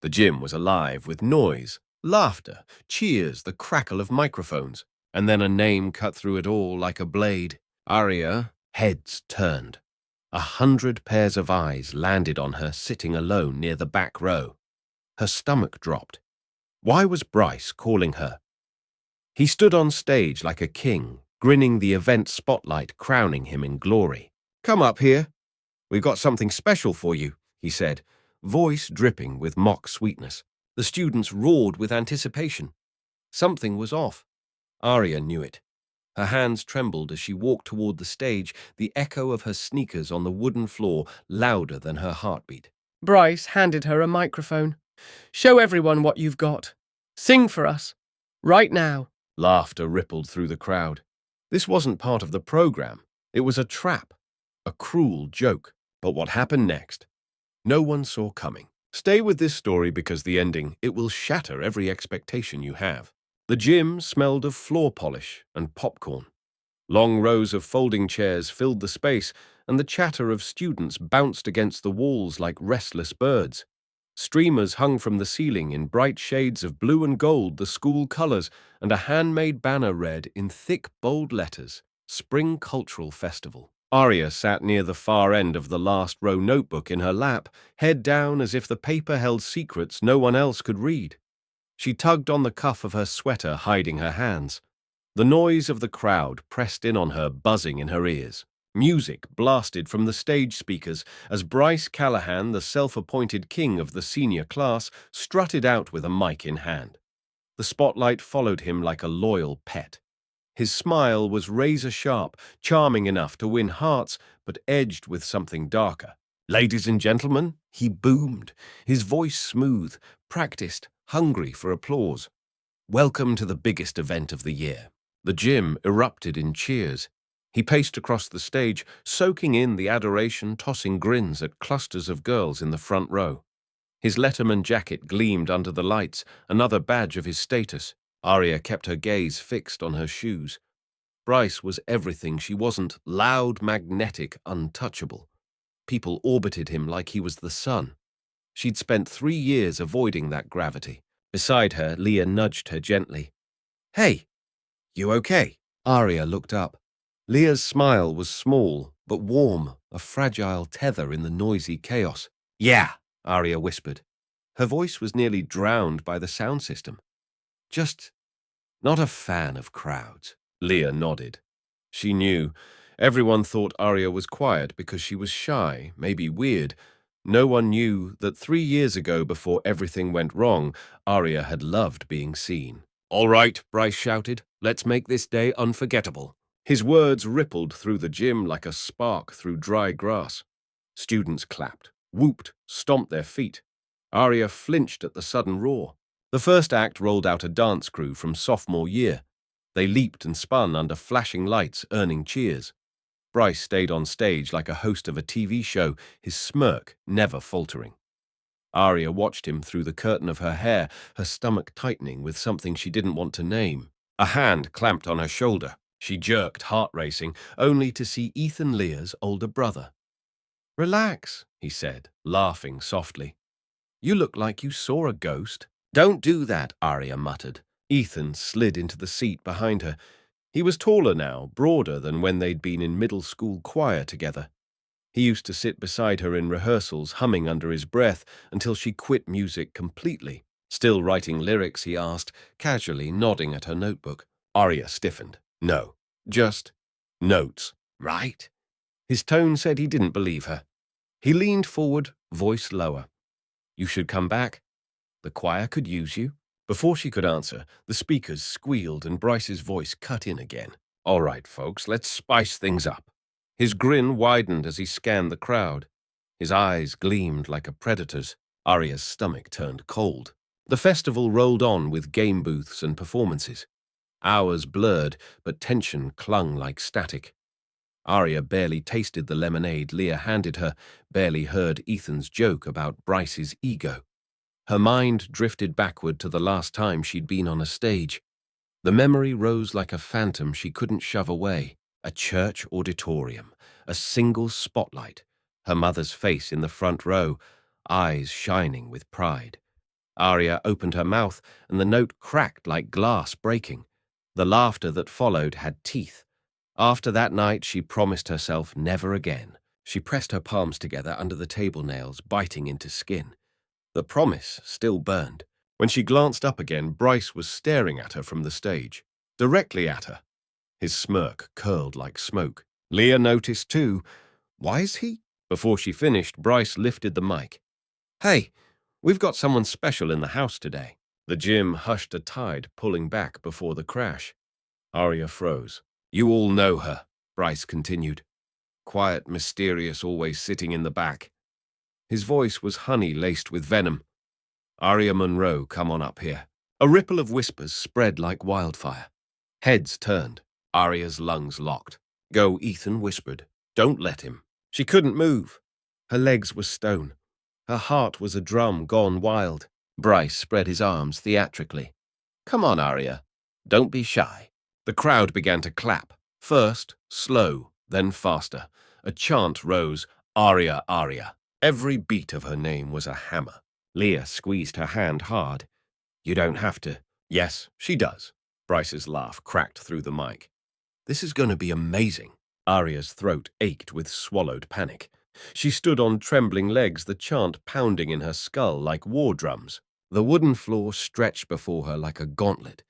The gym was alive with noise, laughter, cheers, the crackle of microphones, and then a name cut through it all like a blade. Aria. Heads turned. 100 pairs of eyes landed on her sitting alone near the back row. Her stomach dropped. Why was Bryce calling her? He stood on stage like a king, grinning, the event spotlight crowning him in glory. "Come up here. We've got something special for you," he said, voice dripping with mock sweetness. The students roared with anticipation. Something was off. Aria knew it. Her hands trembled as she walked toward the stage, the echo of her sneakers on the wooden floor louder than her heartbeat. Bryce handed her a microphone. "Show everyone what you've got. Sing for us. Right now." Laughter rippled through the crowd. This wasn't part of the program. It was a trap, a cruel joke. But what happened next? No one saw coming. Stay with this story because the ending, it will shatter every expectation you have. The gym smelled of floor polish and popcorn. Long rows of folding chairs filled the space, and the chatter of students bounced against the walls like restless birds. Streamers hung from the ceiling in bright shades of blue and gold, the school colors, and a handmade banner read in thick, bold letters, "Spring Cultural Festival." Aria sat near the far end of the last row, notebook in her lap, head down as if the paper held secrets no one else could read. She tugged on the cuff of her sweater, hiding her hands. The noise of the crowd pressed in on her, buzzing in her ears. Music blasted from the stage speakers as Bryce Callahan, the self-appointed king of the senior class, strutted out with a mic in hand. The spotlight followed him like a loyal pet. His smile was razor-sharp, charming enough to win hearts, but edged with something darker. "Ladies and gentlemen," he boomed, his voice smooth, practiced, hungry for applause. "Welcome to the biggest event of the year." The gym erupted in cheers. He paced across the stage, soaking in the adoration, tossing grins at clusters of girls in the front row. His Letterman jacket gleamed under the lights, another badge of his status. Aria kept her gaze fixed on her shoes. Bryce was everything she wasn't: loud, magnetic, untouchable. People orbited him like he was the sun. She'd spent 3 years avoiding that gravity. Beside her, Leah nudged her gently. "Hey, you okay?" Aria looked up. Leah's smile was small, but warm, a fragile tether in the noisy chaos. "Yeah," Aria whispered. Her voice was nearly drowned by the sound system. "Just not a fan of crowds." Leah nodded. She knew. Everyone thought Aria was quiet because she was shy, maybe weird. No one knew that 3 years ago, before everything went wrong, Aria had loved being seen. "All right," Bryce shouted. "Let's make this day unforgettable." His words rippled through the gym like a spark through dry grass. Students clapped, whooped, stomped their feet. Aria flinched at the sudden roar. The first act rolled out a dance crew from sophomore year. They leaped and spun under flashing lights, earning cheers. Bryce stayed on stage like a host of a TV show, his smirk never faltering. Aria watched him through the curtain of her hair, her stomach tightening with something she didn't want to name. A hand clamped on her shoulder. She jerked, heart racing, only to see Ethan, Leah's older brother. "Relax," he said, laughing softly. "You look like you saw a ghost." "Don't do that," Aria muttered. Ethan slid into the seat behind her. He was taller now, broader than when they'd been in middle school choir together. He used to sit beside her in rehearsals, humming under his breath until she quit music completely. "Still writing lyrics?" he asked, casually nodding at her notebook. Aria stiffened. "No, just notes." "Right?" His tone said he didn't believe her. He leaned forward, voice lower. "You should come back. The choir could use you." Before she could answer, the speakers squealed and Bryce's voice cut in again. "All right, folks, let's spice things up." His grin widened as he scanned the crowd. His eyes gleamed like a predator's. Aria's stomach turned cold. The festival rolled on with game booths and performances. Hours blurred, but tension clung like static. Aria barely tasted the lemonade Leah handed her, barely heard Ethan's joke about Bryce's ego. Her mind drifted backward to the last time she'd been on a stage. The memory rose like a phantom she couldn't shove away. A church auditorium, a single spotlight, her mother's face in the front row, eyes shining with pride. Aria opened her mouth, and the note cracked like glass breaking. The laughter that followed had teeth. After that night, she promised herself never again. She pressed her palms together under the table nails, biting into skin. The promise still burned. When she glanced up again, Bryce was staring at her from the stage, directly at her. His smirk curled like smoke. Leah noticed too. Why is he? Before she finished, Bryce lifted the mic. Hey, we've got someone special in the house today. The gym hushed a tide, pulling back before the crash. Aria froze. You all know her, Bryce continued. Quiet, mysterious, always sitting in the back. His voice was honey laced with venom. Aria Monroe, come on up here. A ripple of whispers spread like wildfire. Heads turned. Aria's lungs locked. Go, Ethan whispered. Don't let him. She couldn't move. Her legs were stone. Her heart was a drum gone wild. Bryce spread his arms theatrically. Come on, Aria. Don't be shy. The crowd began to clap. First, slow, then faster. A chant rose, Aria, Aria. Every beat of her name was a hammer. Leah squeezed her hand hard. You don't have to. Yes, she does. Bryce's laugh cracked through the mic. This is going to be amazing. Aria's throat ached with swallowed panic. She stood on trembling legs, the chant pounding in her skull like war drums. The wooden floor stretched before her like a gauntlet.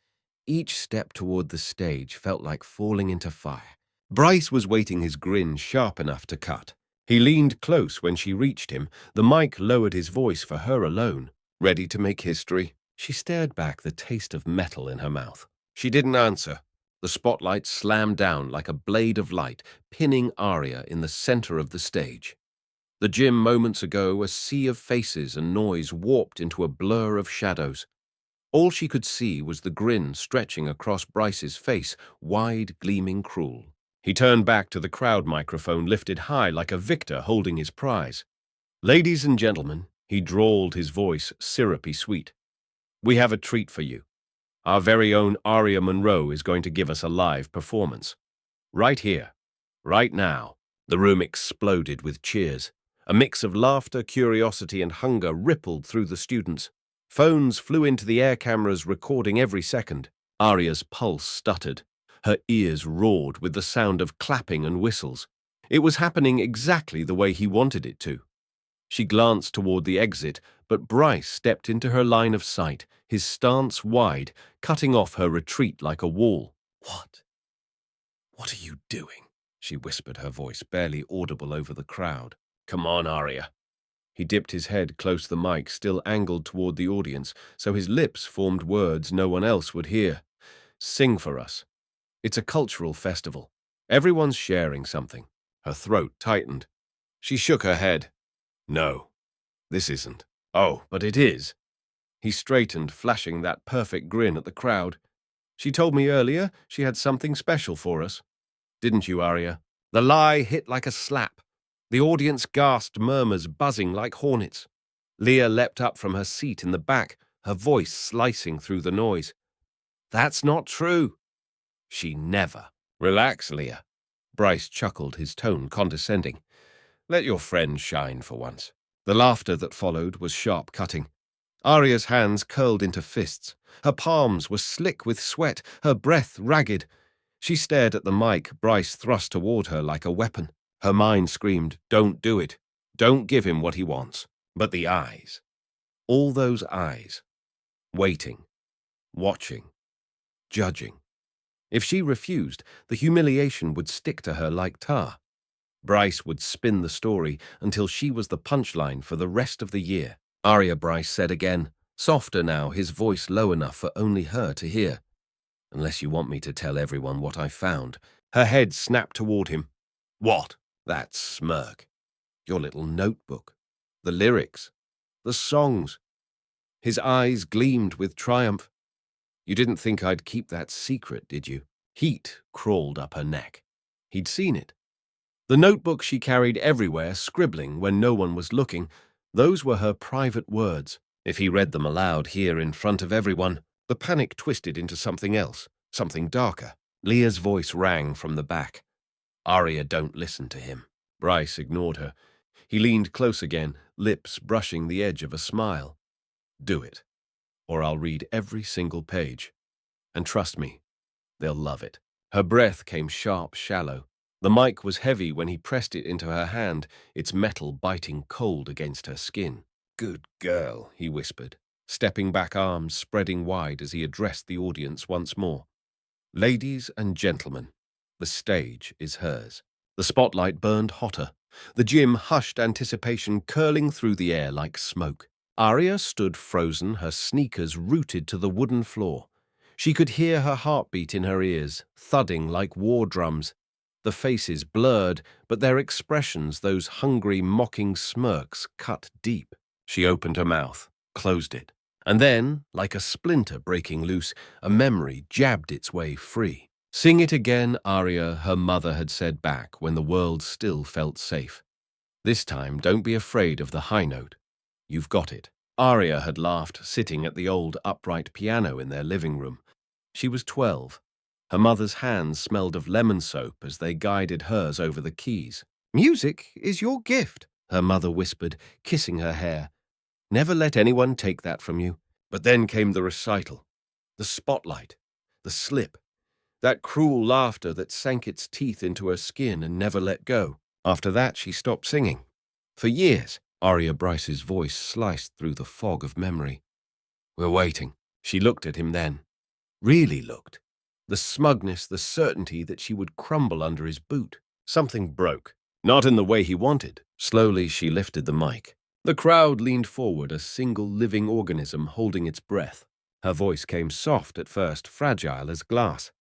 Each step toward the stage felt like falling into fire. Bryce was waiting, his grin sharp enough to cut. He leaned close when she reached him. The mic lowered his voice for her alone. Ready to make history? She stared back, the taste of metal in her mouth. She didn't answer. The spotlight slammed down like a blade of light, pinning Aria in the center of the stage. The gym moments ago, a sea of faces and noise warped into a blur of shadows. All she could see was the grin stretching across Bryce's face, wide, gleaming, cruel. He turned back to the crowd microphone, lifted high like a victor holding his prize. Ladies and gentlemen, he drawled, his voice syrupy sweet. We have a treat for you. Our very own Aria Monroe is going to give us a live performance. Right here, right now. The room exploded with cheers. A mix of laughter, curiosity, and hunger rippled through the students. Phones flew into the air, cameras recording every second. Aria's pulse stuttered. Her ears roared with the sound of clapping and whistles. It was happening exactly the way he wanted it to. She glanced toward the exit, but Bryce stepped into her line of sight, his stance wide, cutting off her retreat like a wall. What are you doing? She whispered, her voice barely audible over the crowd. Come on, Aria. He dipped his head close to the mic, still angled toward the audience, so his lips formed words no one else would hear. Sing for us. It's a cultural festival. Everyone's sharing something. Her throat tightened. She shook her head. No, this isn't. Oh, but it is. He straightened, flashing that perfect grin at the crowd. She told me earlier she had something special for us. Didn't you, Aria? The lie hit like a slap. The audience gasped, murmurs buzzing like hornets. Leah leapt up from her seat in the back, her voice slicing through the noise. That's not true. She never. Relax, Leah. Bryce chuckled, his tone condescending. Let your friend shine for once. The laughter that followed was sharp-cutting. Aria's hands curled into fists. Her palms were slick with sweat, her breath ragged. She stared at the mic Bryce thrust toward her like a weapon. Her mind screamed, don't do it. Don't give him what he wants. But the eyes. All those eyes. Waiting. Watching. Judging. If she refused, the humiliation would stick to her like tar. Bryce would spin the story until she was the punchline for the rest of the year. Aria, Bryce said again, softer now, his voice low enough for only her to hear. Unless you want me to tell everyone what I found. Her head snapped toward him. What? That smirk. Your little notebook. The lyrics. The songs. His eyes gleamed with triumph. You didn't think I'd keep that secret, did you? Heat crawled up her neck. He'd seen it. The notebook she carried everywhere, scribbling when no one was looking, those were her private words. If he read them aloud here in front of everyone, the panic twisted into something else, something darker. Leah's voice rang from the back. Aria, don't listen to him. Bryce ignored her. He leaned close again, lips brushing the edge of a smile. Do it. or I'll read every single page. And trust me, they'll love it." Her breath came sharp, shallow. The mic was heavy when he pressed it into her hand, its metal biting cold against her skin. "Good girl," he whispered, stepping back, arms spreading wide as he addressed the audience once more. "Ladies and gentlemen, the stage is hers." The spotlight burned hotter. The gym hushed, anticipation curling through the air like smoke. Aria stood frozen, her sneakers rooted to the wooden floor. She could hear her heartbeat in her ears, thudding like war drums. The faces blurred, but their expressions, those hungry, mocking smirks, cut deep. She opened her mouth, closed it, and then, like a splinter breaking loose, a memory jabbed its way free. "Sing it again, Aria," her mother had said back when the world still felt safe. "This time, don't be afraid of the high note. You've got it." Aria had laughed, sitting at the old upright piano in their living room. She was 12. Her mother's hands smelled of lemon soap as they guided hers over the keys. "Music is your gift," her mother whispered, kissing her hair. "Never let anyone take that from you." But then came the recital, the spotlight, the slip, that cruel laughter that sank its teeth into her skin and never let go. After that, she stopped singing. For years, Aria Bryce's voice sliced through the fog of memory. "We're waiting." She looked at him then. Really looked. The smugness, the certainty that she would crumble under his boot. Something broke. Not in the way he wanted. Slowly, she lifted the mic. The crowd leaned forward, a single living organism holding its breath. Her voice came soft at first, fragile as glass.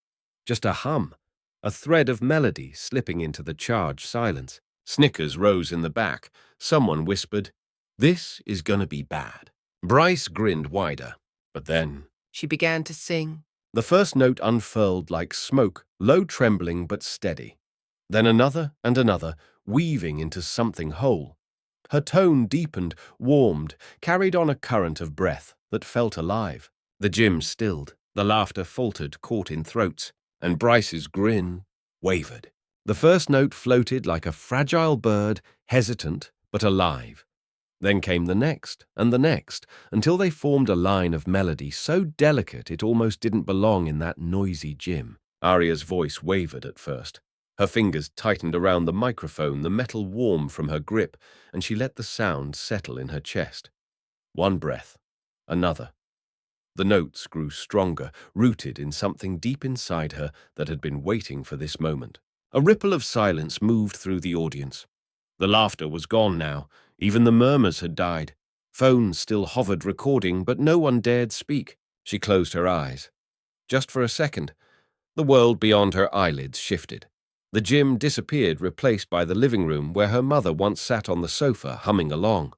Just a hum, a thread of melody slipping into the charged silence. Snickers rose in the back. Someone whispered, "This is gonna be bad." Bryce grinned wider, but then She began to sing. the first note unfurled like smoke, low, trembling but steady. Then another and another, weaving into something whole. Her tone deepened, warmed, carried on a current of breath that felt alive. The gym stilled, the laughter faltered, caught in throats, and Bryce's grin wavered. The first note floated like a fragile bird, hesitant but alive. Then came the next, until they formed a line of melody so delicate it almost didn't belong in that noisy gym. Aria's voice wavered at first. Her fingers tightened around the microphone, the metal warm from her grip, and she let the sound settle in her chest. One breath, another. The notes grew stronger, rooted in something deep inside her that had been waiting for this moment. A ripple of silence moved through the audience. The laughter was gone now. Even the murmurs had died. Phones still hovered recording, but no one dared speak. She closed her eyes. Just for a second, the world beyond her eyelids shifted. The gym disappeared, replaced by the living room where her mother once sat on the sofa, humming along.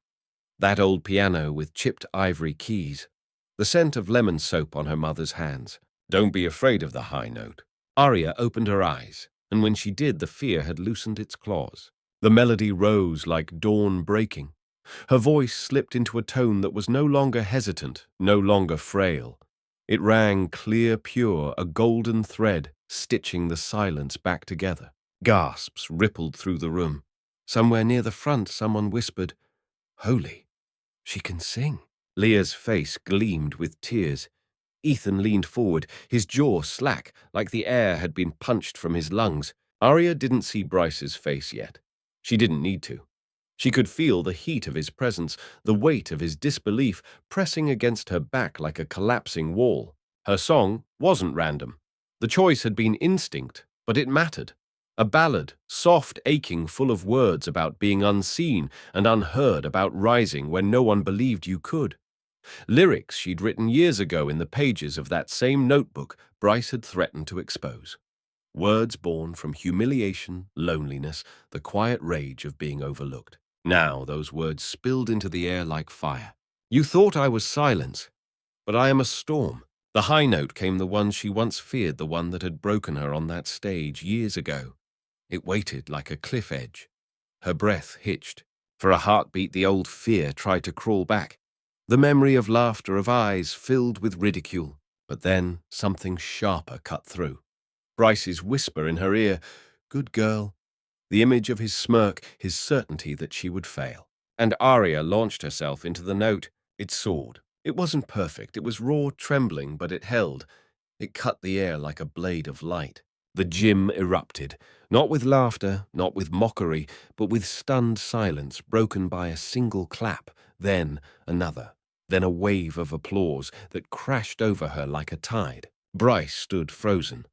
That old piano with chipped ivory keys. The scent of lemon soap on her mother's hands. "Don't be afraid of the high note." Aria opened her eyes, and when she did, the fear had loosened its claws. The melody rose like dawn breaking. Her voice slipped into a tone that was no longer hesitant, no longer frail. It rang clear, pure, a golden thread, stitching the silence back together. Gasps rippled through the room. Somewhere near the front, someone whispered, "Holy, she can sing." Leah's face gleamed with tears. Ethan leaned forward, his jaw slack, like the air had been punched from his lungs. Aria didn't see Bryce's face yet. She didn't need to. She could feel the heat of his presence, the weight of his disbelief pressing against her back like a collapsing wall. Her song wasn't random. The choice had been instinct, but it mattered. A ballad, soft, aching, full of words about being unseen and unheard, about rising when no one believed you could. Lyrics she'd written years ago in the pages of that same notebook Bryce had threatened to expose. Words born from humiliation, loneliness, the quiet rage of being overlooked. Now those words spilled into the air like fire. "You thought I was silence, but I am a storm." The high note came, the one she once feared, the one that had broken her on that stage years ago. It waited like a cliff edge. Her breath hitched. For a heartbeat, the old fear tried to crawl back. The memory of laughter, of eyes filled with ridicule. But then something sharper cut through. Bryce's whisper in her ear, "Good girl." The image of his smirk, his certainty that she would fail. And Aria launched herself into the note. It soared. It wasn't perfect. It was raw, trembling, but it held. It cut the air like a blade of light. The gym erupted, not with laughter, not with mockery, but with stunned silence broken by a single clap, then another, then a wave of applause that crashed over her like a tide. Bryce stood frozen.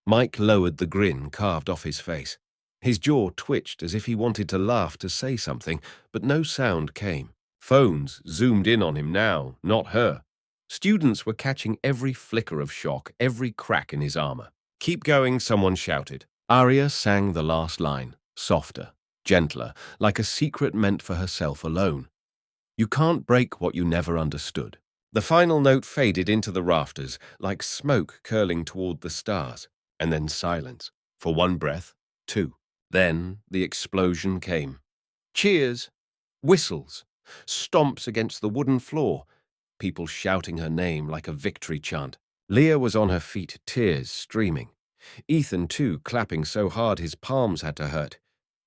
Mike lowered the grin carved off his face. His jaw twitched as if he wanted to laugh, to say something, but no sound came. Phones zoomed in on him now, not her. Students were catching every flicker of shock, every crack in his armor. "Keep going," someone shouted. Arya sang the last line, softer, gentler, like a secret meant for herself alone. "You can't break what you never understood." The final note faded into the rafters, like smoke curling toward the stars, and then silence. For one breath, two. Then the explosion came. Cheers, whistles, stomps against the wooden floor, people shouting her name like a victory chant. Leah was on her feet, tears streaming. Ethan, too, clapping so hard his palms had to hurt.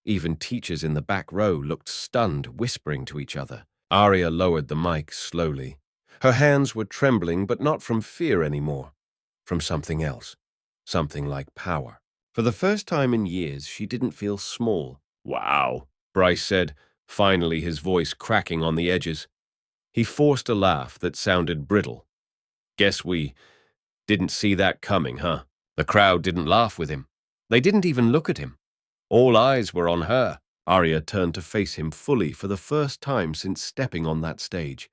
Even teachers in the back row looked stunned, whispering to each other. Arya lowered the mic slowly. Her hands were trembling, but not from fear anymore. From something else. Something like power. For the first time in years, she didn't feel small. "Wow," Bryce said, finally his voice cracking on the edges. He forced a laugh that sounded brittle. "Guess we didn't see that coming, huh?" The crowd didn't laugh with him. They didn't even look at him. All eyes were on her. Arya turned to face him fully for the first time since stepping on that stage.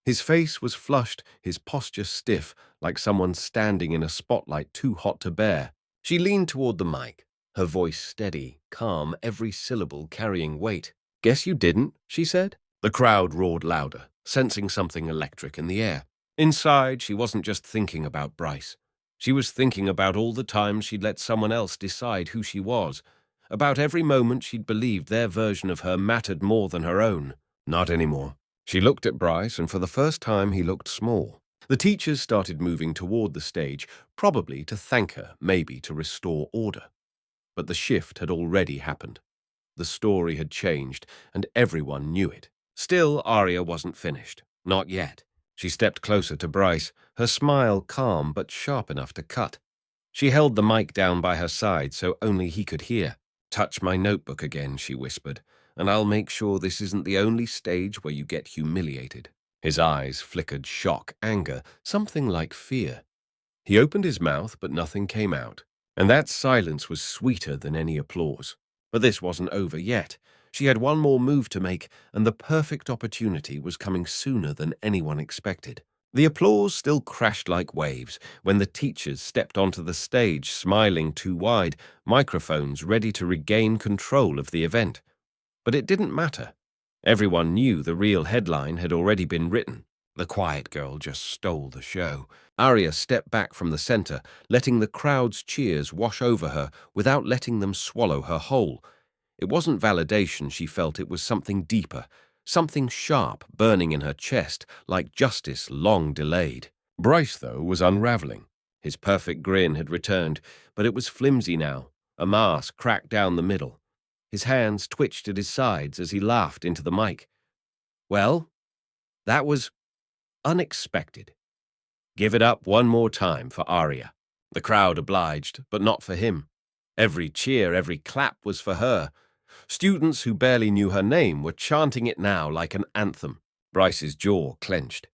His face was flushed, his posture stiff, like someone standing in a spotlight too hot to bear. She leaned toward the mic, her voice steady, calm, every syllable carrying weight. "Guess you didn't," she said. The crowd roared louder, sensing something electric in the air. Inside, she wasn't just thinking about Bryce. She was thinking about all the times she'd let someone else decide who she was, about every moment she'd believed their version of her mattered more than her own. Not anymore. She looked at Bryce, and for the first time he looked small. The teachers started moving toward the stage, probably to thank her, maybe to restore order. But the shift had already happened. The story had changed, and everyone knew it. Still, Arya wasn't finished. Not yet. She stepped closer to Bryce, her smile calm but sharp enough to cut. She held the mic down by her side so only he could hear. "Touch my notebook again," she whispered, "and I'll make sure this isn't the only stage where you get humiliated." His eyes flickered shock, anger, something like fear. He opened his mouth, but nothing came out, and that silence was sweeter than any applause. But this wasn't over yet. She had one more move to make, and the perfect opportunity was coming sooner than anyone expected. The applause still crashed like waves when the teachers stepped onto the stage, smiling too wide, microphones ready to regain control of the event. But it didn't matter. Everyone knew the real headline had already been written. The quiet girl just stole the show. Arya stepped back from the center, letting the crowd's cheers wash over her without letting them swallow her whole. It wasn't validation she felt, it was something deeper, something sharp burning in her chest, like justice long delayed. Bryce, though, was unraveling. His perfect grin had returned, but it was flimsy now, a mask cracked down the middle. His hands twitched at his sides as he laughed into the mic. "Well, that was unexpected. Give it up one more time for Arya." The crowd obliged, but not for him. Every cheer, every clap was for her. Students who barely knew her name were chanting it now like an anthem. Bryce's jaw clenched.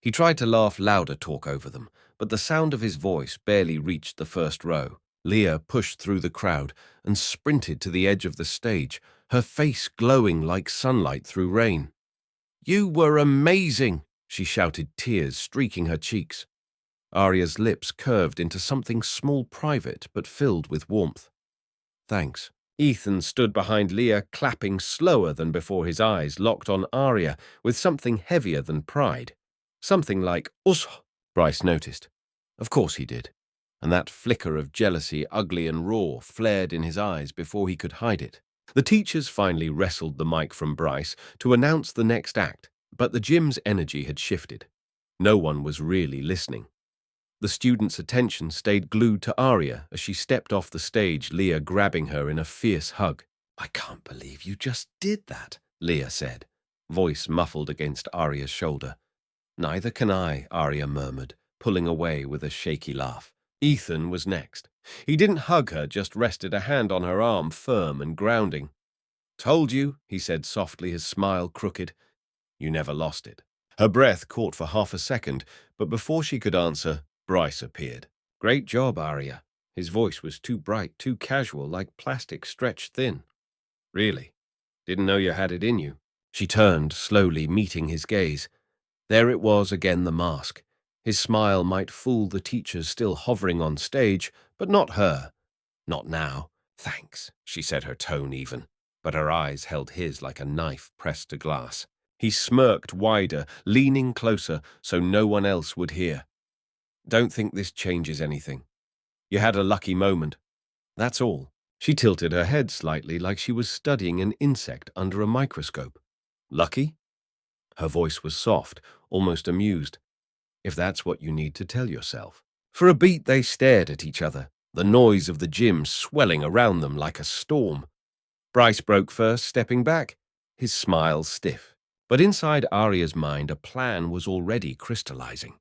He tried to laugh louder, talk over them, but the sound of his voice barely reached the first row. Leah pushed through the crowd and sprinted to the edge of the stage, her face glowing like sunlight through rain. "You were amazing," she shouted, tears streaking her cheeks. Arya's lips curved into something small, private, but filled with warmth. "Thanks." Ethan stood behind Leah, clapping slower than before, his eyes locked on Arya with something heavier than pride. Something like "Us," Bryce noticed. Of course he did. And that flicker of jealousy, ugly and raw, flared in his eyes before he could hide it. The teachers finally wrestled the mic from Bryce to announce the next act, but the gym's energy had shifted. No one was really listening. The students' attention stayed glued to Arya as she stepped off the stage, Leah grabbing her in a fierce hug. "I can't believe you just did that," Leah said, voice muffled against Arya's shoulder. Neither can I, Arya murmured, pulling away with a shaky laugh. Ethan was next. He didn't hug her, just rested a hand on her arm, firm and grounding. Told you, he said softly, his smile crooked. You never lost it. Her breath caught for half a second, but before she could answer, Bryce appeared. Great job, Arya. His voice was too bright, too casual, like plastic stretched thin. Really? Didn't know you had it in you. She turned, slowly meeting his gaze. There it was again, the mask. His smile might fool the teachers still hovering on stage, but not her. Not now. Thanks, she said, her tone even, but her eyes held his like a knife pressed to glass. He smirked wider, leaning closer so no one else would hear. Don't think this changes anything. You had a lucky moment. That's all. She tilted her head slightly like she was studying an insect under a microscope. Lucky? Her voice was soft, almost amused. If that's what you need to tell yourself. For a beat they stared at each other, the noise of the gym swelling around them like a storm. Bryce broke first, stepping back, his smile stiff. But inside Arya's mind, a plan was already crystallizing.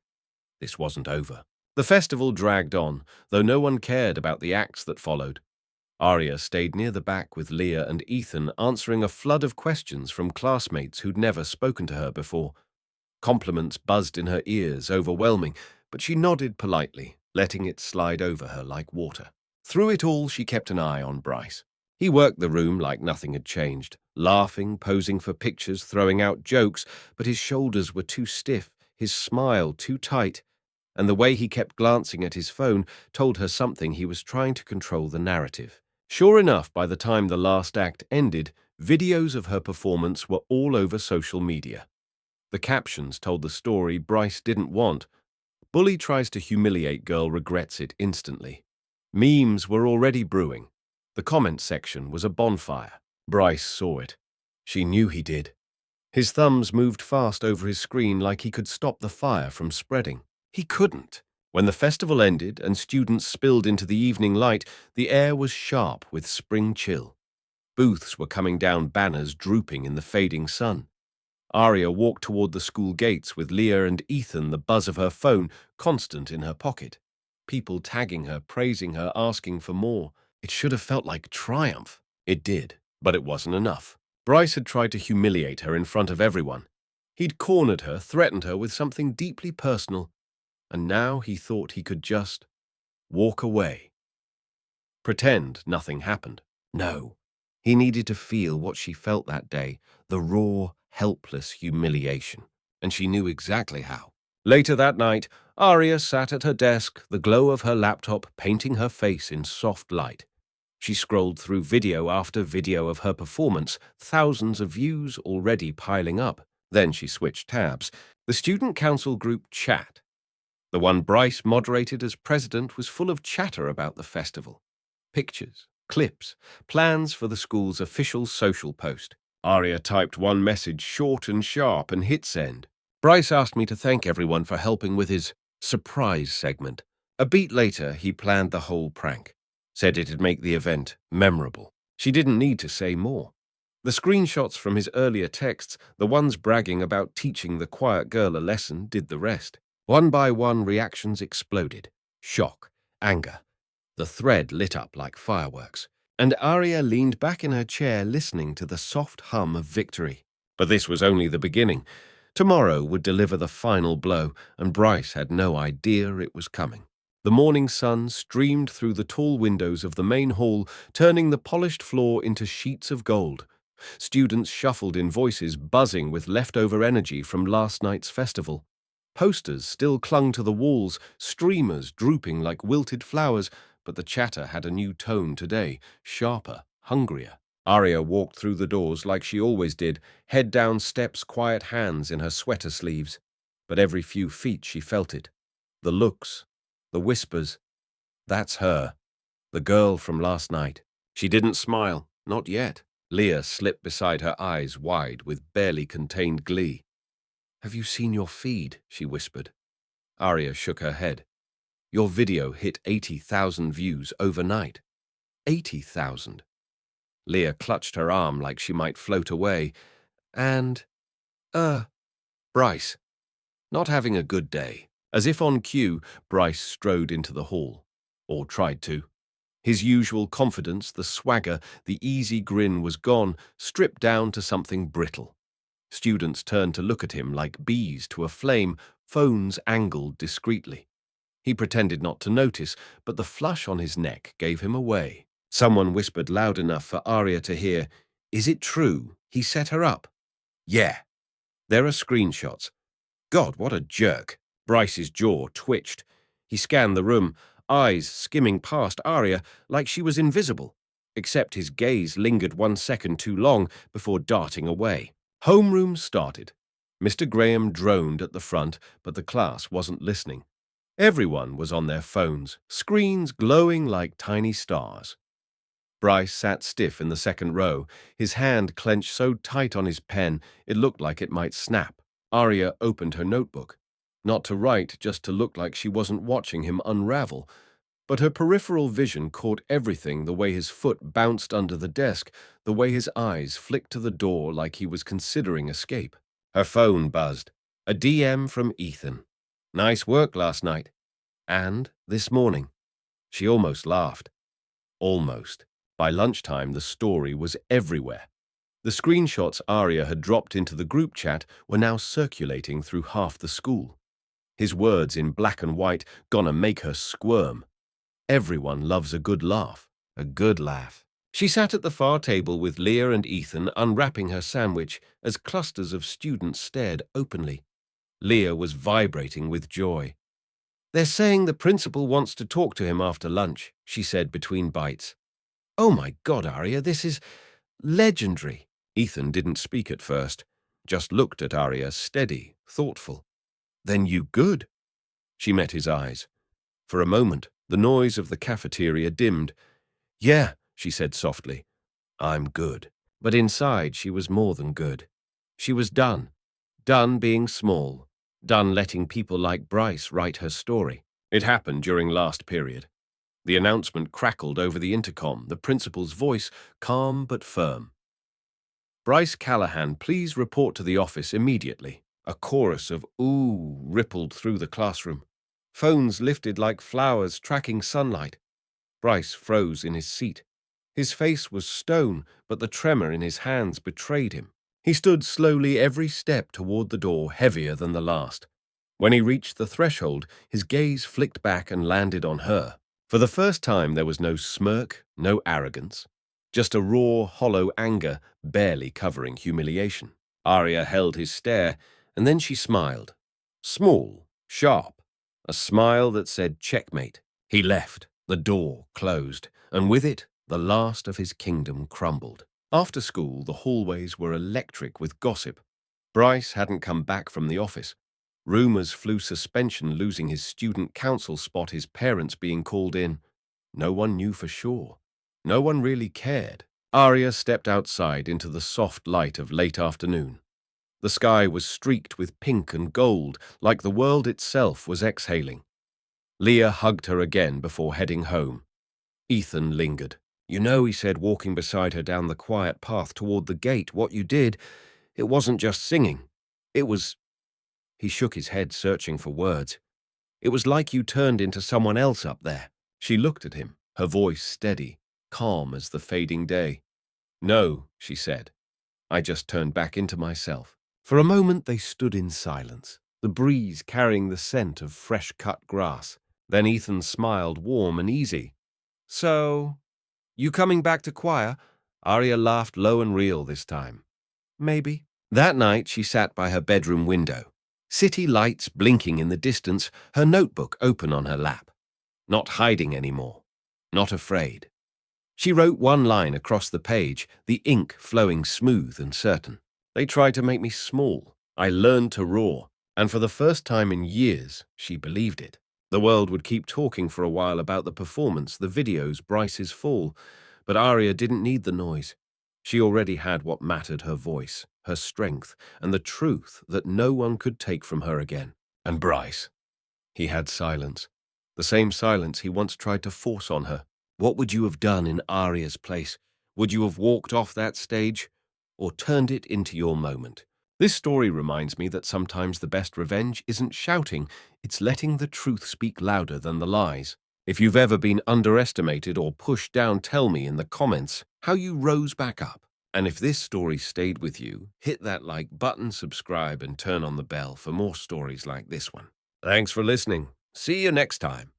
This wasn't over. The festival dragged on, though no one cared about the acts that followed. Arya stayed near the back with Leah and Ethan, answering a flood of questions from classmates who'd never spoken to her before. Compliments buzzed in her ears, overwhelming, but she nodded politely, letting it slide over her like water. Through it all, she kept an eye on Bryce. He worked the room like nothing had changed, laughing, posing for pictures, throwing out jokes, but his shoulders were too stiff, his smile too tight, and the way he kept glancing at his phone told her something. He was trying to control the narrative. Sure enough, by the time the last act ended, videos of her performance were all over social media. The captions told the story Bryce didn't want. Bully tries to humiliate girl, regrets it instantly. Memes were already brewing. The comment section was a bonfire. Bryce saw it. She knew he did. His thumbs moved fast over his screen like he could stop the fire from spreading. He couldn't. When the festival ended and students spilled into the evening light, the air was sharp with spring chill. Booths were coming down, banners drooping in the fading sun. Arya walked toward the school gates with Leah and Ethan, the buzz of her phone constant in her pocket. People tagging her, praising her, asking for more. It should have felt like triumph. It did, but it wasn't enough. Bryce had tried to humiliate her in front of everyone. He'd cornered her, threatened her with something deeply personal, and now he thought he could just walk away. Pretend nothing happened. No. He needed to feel what she felt that day, the raw, helpless humiliation, and she knew exactly how. Later that night, Arya sat at her desk, the glow of her laptop painting her face in soft light. She scrolled through video after video of her performance, thousands of views already piling up. Then she switched tabs. The student council group chat. The one Bryce moderated as president was full of chatter about the festival. Pictures, clips, plans for the school's official social post. Arya typed one message short and sharp and hit send. Bryce asked me to thank everyone for helping with his surprise segment. A beat later, he planned the whole prank. Said it'd make the event memorable. She didn't need to say more. The screenshots from his earlier texts, the ones bragging about teaching the quiet girl a lesson, did the rest. One by one, reactions exploded. Shock, anger. The thread lit up like fireworks, and Arya leaned back in her chair listening to the soft hum of victory. But this was only the beginning. Tomorrow would deliver the final blow, and Bryce had no idea it was coming. The morning sun streamed through the tall windows of the main hall, turning the polished floor into sheets of gold. Students shuffled in, voices buzzing with leftover energy from last night's festival. Posters still clung to the walls, streamers drooping like wilted flowers, but the chatter had a new tone today, sharper, hungrier. Arya walked through the doors like she always did, head down steps, quiet hands in her sweater sleeves. But every few feet she felt it. The looks, the whispers. That's her, the girl from last night. She didn't smile, not yet. Leah slipped beside her, eyes wide with barely contained glee. Have you seen your feed? She whispered. Arya shook her head. Your video hit 80,000 views overnight. 80,000. Leah clutched her arm like she might float away. And, Bryce. Not having a good day. As if on cue, Bryce strode into the hall. Or tried to. His usual confidence, the swagger, the easy grin was gone, stripped down to something brittle. Students turned to look at him like bees to a flame, phones angled discreetly. He pretended not to notice, but the flush on his neck gave him away. Someone whispered loud enough for Arya to hear, "Is it true? He set her up?" "Yeah. There are screenshots." God, what a jerk. Bryce's jaw twitched. He scanned the room, eyes skimming past Arya like she was invisible, except his gaze lingered 1 second too long before darting away. Homeroom started. Mr. Graham droned at the front, but the class wasn't listening. Everyone was on their phones, screens glowing like tiny stars. Bryce sat stiff in the second row, his hand clenched so tight on his pen it looked like it might snap. Arya opened her notebook, not to write, just to look like she wasn't watching him unravel. But her peripheral vision caught everything, the way his foot bounced under the desk, the way his eyes flicked to the door like he was considering escape. Her phone buzzed. A DM from Ethan. "Nice work last night." And this morning. She almost laughed. Almost. By lunchtime, the story was everywhere. The screenshots Arya had dropped into the group chat were now circulating through half the school. His words in black and white, "Gonna make her squirm." Everyone loves a good laugh. A good laugh. She sat at the far table with Leah and Ethan unwrapping her sandwich as clusters of students stared openly. Leah was vibrating with joy. "They're saying the principal wants to talk to him after lunch," she said between bites. "Oh my God, Arya, this is legendary." Ethan didn't speak at first, just looked at Arya, steady, thoughtful. "Then you good?" She met his eyes. For a moment, the noise of the cafeteria dimmed. "Yeah," she said softly, "I'm good." But inside she was more than good. She was done. Done being small. Done letting people like Bryce write her story. It happened during last period. The announcement crackled over the intercom, the principal's voice calm but firm. "Bryce Callahan, please report to the office immediately." A chorus of "ooh" rippled through the classroom. Phones lifted like flowers tracking sunlight. Bryce froze in his seat. His face was stone, but the tremor in his hands betrayed him. He stood slowly every step toward the door, heavier than the last. When he reached the threshold, his gaze flicked back and landed on her. For the first time, there was no smirk, no arrogance, just a raw, hollow anger barely covering humiliation. Arya held his stare, and then she smiled. Small, sharp, a smile that said checkmate. He left, the door closed, and with it, the last of his kingdom crumbled. After school, the hallways were electric with gossip. Bryce hadn't come back from the office. Rumors flew suspension, losing his student council spot, his parents being called in. No one knew for sure. No one really cared. Arya stepped outside into the soft light of late afternoon. The sky was streaked with pink and gold, like the world itself was exhaling. Leah hugged her again before heading home. Ethan lingered. "You know," he said, walking beside her down the quiet path toward the gate, "what you did, it wasn't just singing. It was—" He shook his head, searching for words. "It was like you turned into someone else up there." She looked at him, her voice steady, calm as the fading day. "No," she said. "I just turned back into myself." For a moment they stood in silence, the breeze carrying the scent of fresh-cut grass. Then Ethan smiled, warm and easy. "So, you coming back to choir?" Arya laughed low and real this time. "Maybe." That night she sat by her bedroom window. City lights blinking in the distance, her notebook open on her lap. Not hiding anymore. Not afraid. She wrote one line across the page, the ink flowing smooth and certain. "They tried to make me small. I learned to roar." And for the first time in years, she believed it. The world would keep talking for a while about the performance, the videos, Bryce's fall. But Arya didn't need the noise. She already had what mattered: her voice, her strength, and the truth that no one could take from her again. And Bryce. He had silence. The same silence he once tried to force on her. What would you have done in Arya's place? Would you have walked off that stage? Or turned it into your moment? This story reminds me that sometimes the best revenge isn't shouting, it's letting the truth speak louder than the lies. If you've ever been underestimated or pushed down, tell me in the comments how you rose back up. And if this story stayed with you, hit that like button, subscribe, and turn on the bell for more stories like this one. Thanks for listening. See you next time.